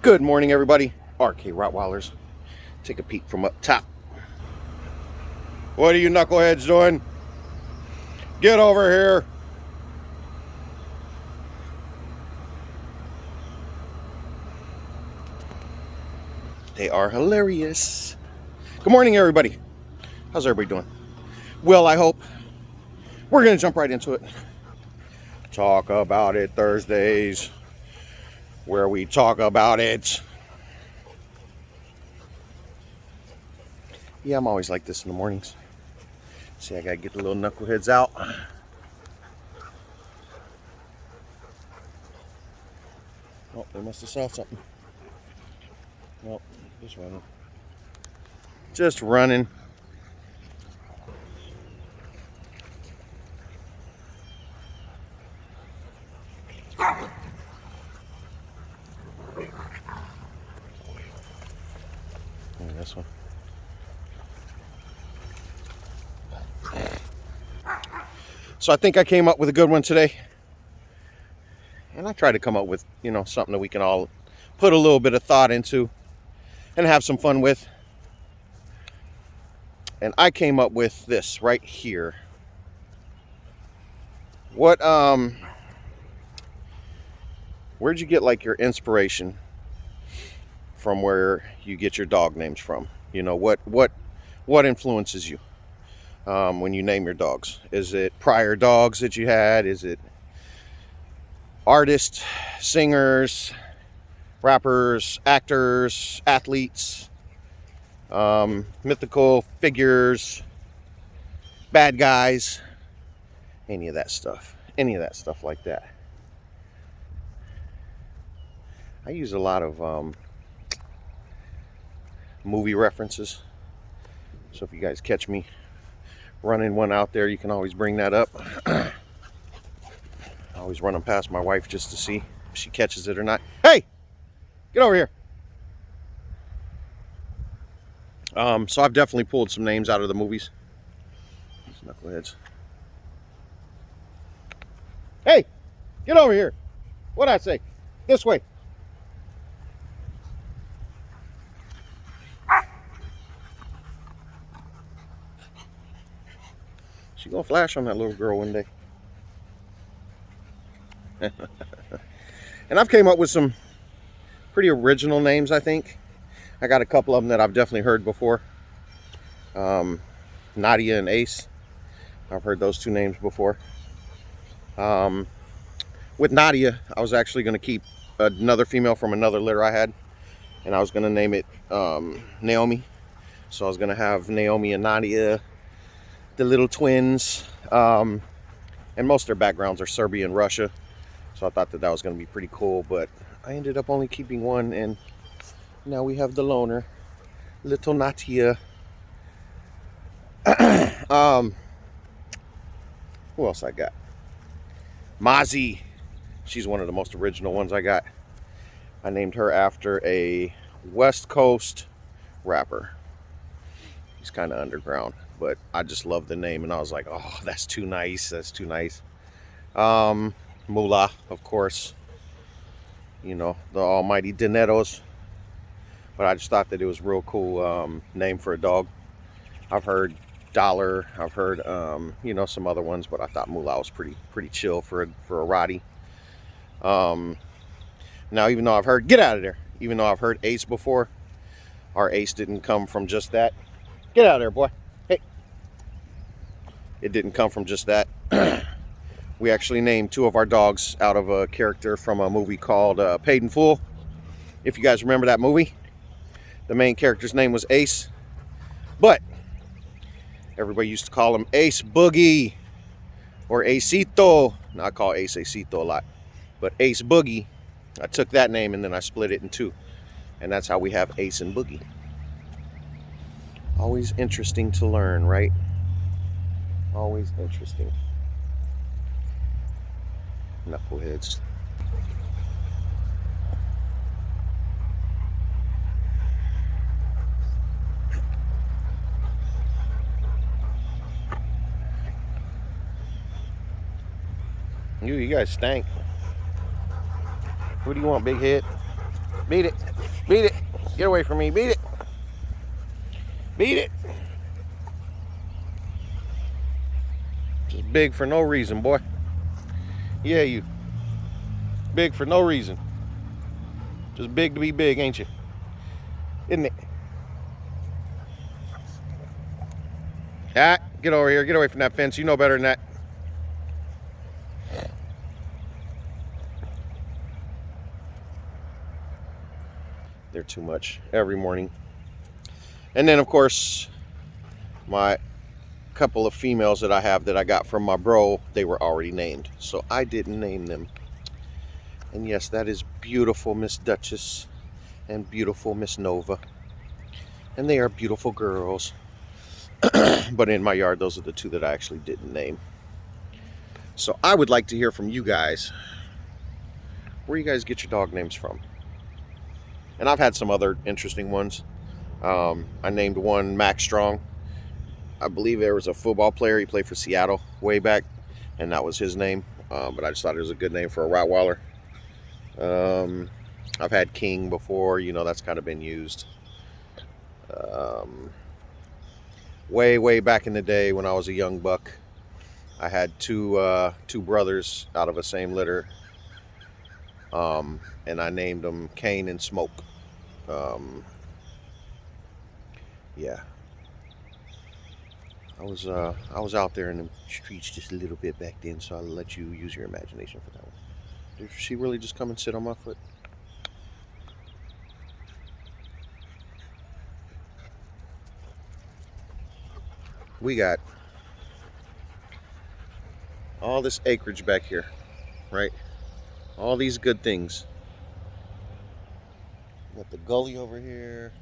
Good morning, everybody. RK Rottweilers. Take a peek from up top. What are you knuckleheads doing? Get over here. They are hilarious. Good morning, everybody. How's everybody doing? Well, I hope. We're going to jump right into it. Talk About It Thursdays, where we talk about it. Yeah, I'm always like this in the mornings. See, I got to get the little knuckleheads out. Oh, they must have saw something. Nope, just running. Just running. And this one. So I think I came up with a good one today. And I try to come up with, something that we can all put a little bit of thought into and have some fun with. And I came up with this right here. Where'd you get like your inspiration from, where you get your dog names from? What influences you when you name your dogs? Is it prior dogs that you had? Is it artists, singers, rappers, actors, athletes, mythical figures, bad guys, any of that stuff like that? I use a lot of movie references, so if you guys catch me running one out there, you can always bring that up. I always run them past my wife just to see if she catches it or not. Hey, get over here. So I've definitely pulled some names out of the movies. These knuckleheads. Hey, get over here. What'd I say? This way. She's gonna flash on that little girl one day. And I've came up with some pretty original names, I think. I got a couple of them that I've definitely heard before. Nadia and Ace. I've heard those two names before. With Nadia, I was actually going to keep another female from another litter I had. And I was going to name it Naomi. So I was going to have Naomi and Nadia, the little twins. And most of their backgrounds are Serbia and Russia. So I thought that was going to be pretty cool. But I ended up only keeping one. And now we have the loner, little Natia. Who else I got? Mozzie. She's one of the most original ones I got. I named her after a West Coast rapper. He's kind of underground, but I just love the name, and I was like, oh, that's too nice. That's too nice. Moolah, of course. The almighty Dineros. But I just thought that it was a real cool name for a dog. I've heard Dollar. I've heard, some other ones, but I thought Moolah was pretty chill for a Rottie. Now, even though I've heard, get out of there. Even though I've heard Ace before, our Ace didn't come from just that. Get out of there, boy. Hey. It didn't come from just that. We actually named two of our dogs out of a character from a movie called Paid in Full. If you guys remember that movie, the main character's name was Ace, but everybody used to call him Ace Boogie or Acito. Now, I call Ace Acito a lot, but Ace Boogie, I took that name and then I split it in two, and that's how we have Ace and Boogie. Always interesting to learn, right? Always interesting. Knuckleheads. You guys stank. What do you want, big head? Beat it. Beat it. Get away from me. Beat it. Beat it. Just big for no reason, boy. Yeah, you. Big for no reason. Just big to be big, ain't you? Isn't it? Ah, get over here. Get away from that fence. You know better than that. They're too much every morning. And then, of course, my couple of females that I have that I got from my bro, they were already named. So I didn't name them. And yes, that is beautiful Miss Duchess and beautiful Miss Nova. And they are beautiful girls. But in my yard, those are the two that I actually didn't name. So I would like to hear from you guys. Where you guys get your dog names from? And I've had some other interesting ones. I named one Max Strong. I believe there was a football player. He played for Seattle way back, and that was his name. But I just thought it was a good name for a Rottweiler. I've had King before. You know, that's kind of been used. Way back in the day when I was a young buck, I had two brothers out of the same litter. And I named them Kane and Smoke. Yeah. I was out there in the streets just a little bit back then, so I'll let you use your imagination for that one. Did she really just come and sit on my foot? We got all this acreage back here, right? All these good things. Got the gully over here.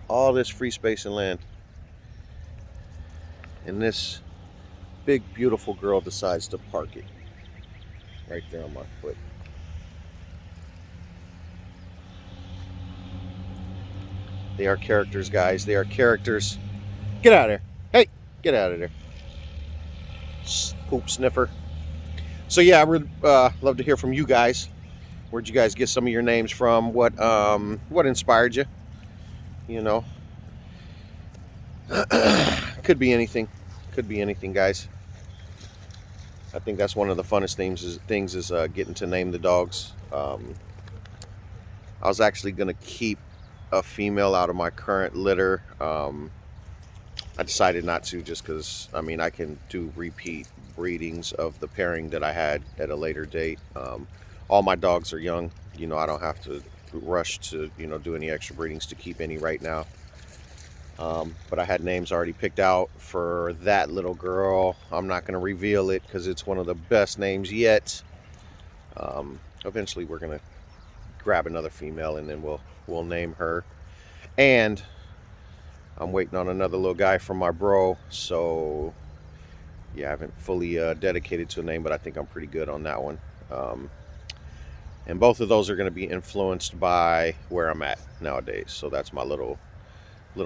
All this free space and land. And this big, beautiful girl decides to park it right there on my foot. They are characters, guys. They are characters. Get out of there. Hey, get out of there. Poop sniffer. So yeah, I would love to hear from you guys. Where'd you guys get some of your names from? What inspired you? You know, could be anything. Could be anything, guys. I think that's one of the funnest things is getting to name the dogs. I was actually gonna keep a female out of my current litter. I decided not to, just because I mean I can do repeat breedings of the pairing that I had at a later date. All my dogs are young. You know, I don't have to rush to do any extra breedings to keep any right now. But I had names already picked out for that little girl. I'm not going to reveal it because it's one of the best names yet. Eventually we're going to grab another female and then we'll name her. And I'm waiting on another little guy from my bro. So yeah, I haven't fully dedicated to a name, but I think I'm pretty good on that one. And both of those are going to be influenced by where I'm at nowadays. So that's my little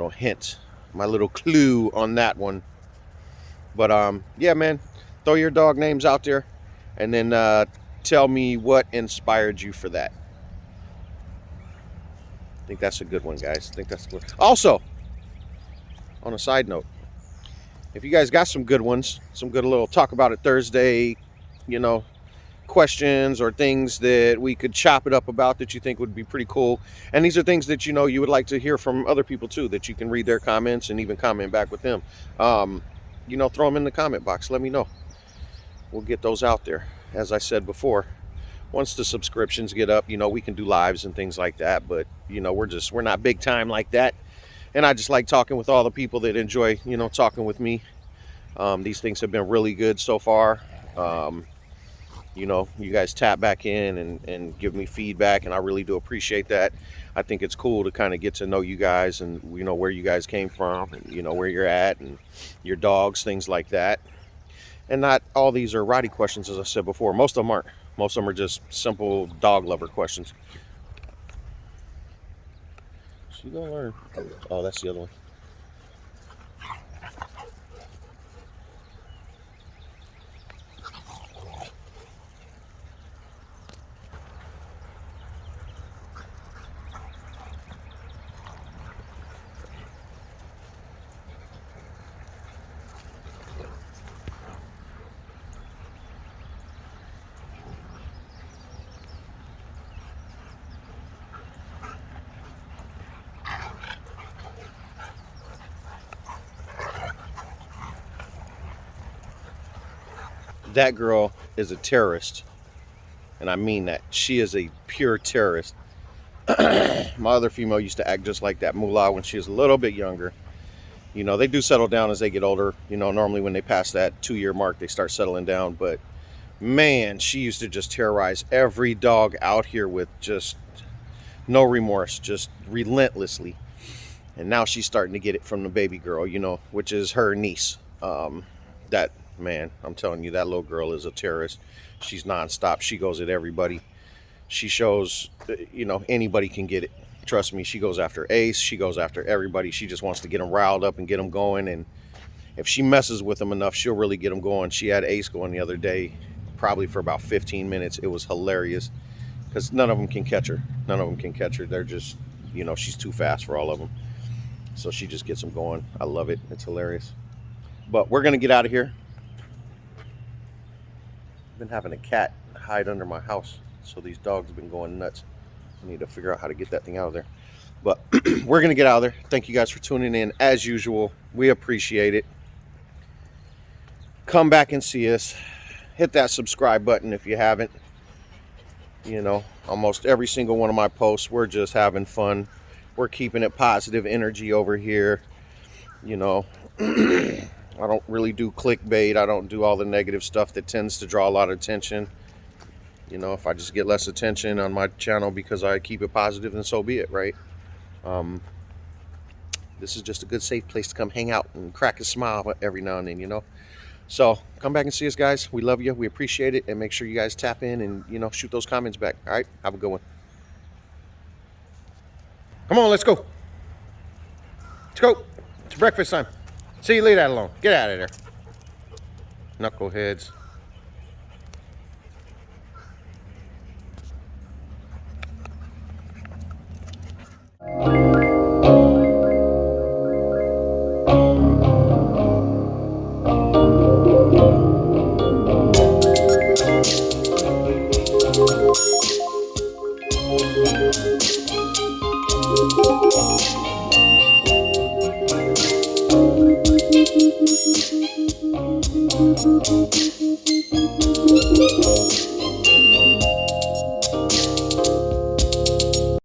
hint, my little clue on that one. But yeah, man, throw your dog names out there and then tell me what inspired you for that. I think that's a good one, guys. I think that's good. Also, on a side note, if you guys got some good ones, some good little talk about it Thursday, questions or things that we could chop it up about that you think would be pretty cool, and these are things that you would like to hear from other people too, that you can read their comments and even comment back with them, throw them in the comment box. Let me know. We'll get those out there. As I said before, once the subscriptions get up, we can do lives and things like that, but we're not big time like that, and I just like talking with all the people that enjoy talking with me. These things have been really good so far. You guys tap back in and give me feedback, and I really do appreciate that. I think it's cool to kind of get to know you guys and where you guys came from and where you're at and your dogs, things like that. And not all these are Roddy questions, as I said before. Most of them aren't. Most of them are just simple dog lover questions. She gonna learn. Oh, that's the other one. That girl is a terrorist. And I mean that. She is a pure terrorist. My other female used to act just like that Moolah when she was a little bit younger. You know, they do settle down as they get older. You know, normally when they pass that 2-year mark, they start settling down. But man, she used to just terrorize every dog out here with just no remorse, just relentlessly. And now she's starting to get it from the baby girl, you know, which is her niece. That, man, I'm telling you, that little girl is a terrorist. She's nonstop. She goes at everybody. She shows, you know, anybody can get it. Trust me, she goes after Ace. She goes after everybody. She just wants to get them riled up and get them going. And if she messes with them enough, she'll really get them going. She had Ace going the other day, probably for about 15 minutes. It was hilarious because none of them can catch her. None of them can catch her. They're just, you know, she's too fast for all of them. So she just gets them going. I love it. It's hilarious. But we're going to get out of here. I've been having a cat hide under my house. So these dogs have been going nuts. I need to figure out how to get that thing out of there. But we're going to get out of there. Thank you guys for tuning in. As usual, we appreciate it. Come back and see us. Hit that subscribe button if you haven't. You know, almost every single one of my posts, we're just having fun. We're keeping it positive energy over here. You know, I don't really do clickbait. I don't do all the negative stuff that tends to draw a lot of attention. You know, if I just get less attention on my channel because I keep it positive, then so be it, right? This is just a good, safe place to come hang out and crack a smile every now and then, you know? So come back and see us, guys. We love you. We appreciate it. And make sure you guys tap in and, you know, shoot those comments back. All right? Have a good one. Come on, let's go. Let's go. It's breakfast time. See you, leave that alone. Get out of there. Knuckleheads.